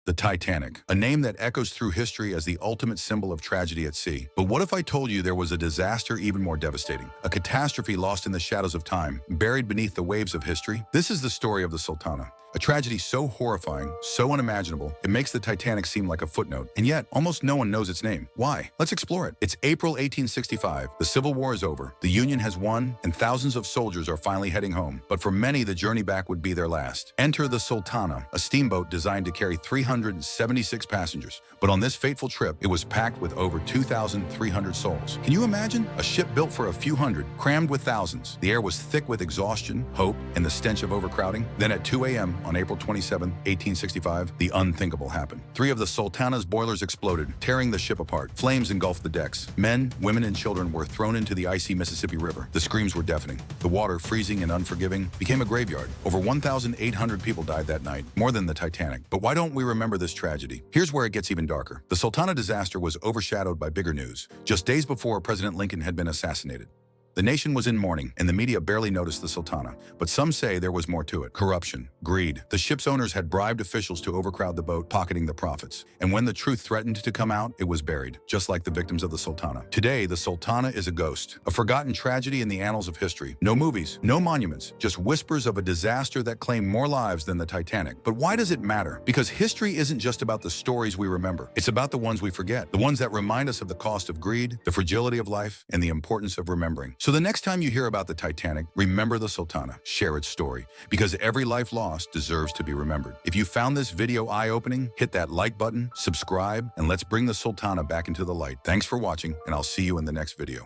The Titanic, a name that echoes through history as the ultimate symbol of tragedy at sea. But what if I told you there was a disaster even more devastating? A catastrophe lost in the shadows of time, buried beneath the waves of history? This is the story of the Sultana. A tragedy so horrifying, so unimaginable, it makes the Titanic seem like a footnote. And yet, almost no one knows its name. Why? Let's explore it. It's April 1865. The Civil War is over. The Union has won, and thousands of soldiers are finally heading home. But for many, the journey back would be their last. Enter the Sultana, a steamboat designed to carry 376 passengers. But on this fateful trip, it was packed with over 2,300 souls. Can you imagine? A ship built for a few hundred, crammed with thousands. The air was thick with exhaustion, hope, and the stench of overcrowding. Then at 2 a.m. on April 27, 1865, the unthinkable happened. 3 of the Sultana's boilers exploded, tearing the ship apart. Flames engulfed the decks. Men, women, and children were thrown into the icy Mississippi River. The screams were deafening. The water, freezing and unforgiving, became a graveyard. Over 1,800 people died that night, more than the Titanic. But why don't we remember this tragedy? Here's where it gets even darker. The Sultana disaster was overshadowed by bigger news. Just days before, President Lincoln had been assassinated. The nation was in mourning, and the media barely noticed the Sultana. But some say there was more to it. Corruption, greed. The ship's owners had bribed officials to overcrowd the boat, pocketing the profits. And when the truth threatened to come out, it was buried, just like the victims of the Sultana. Today, the Sultana is a ghost, a forgotten tragedy in the annals of history. No movies, no monuments, just whispers of a disaster that claimed more lives than the Titanic. But why does it matter? Because history isn't just about the stories we remember. It's about the ones we forget, the ones that remind us of the cost of greed, the fragility of life, and the importance of remembering. So the next time you hear about the Titanic, remember the Sultana, share its story, because every life lost deserves to be remembered. If you found this video eye-opening, hit that like button, subscribe, and let's bring the Sultana back into the light. Thanks for watching, and I'll see you in the next video.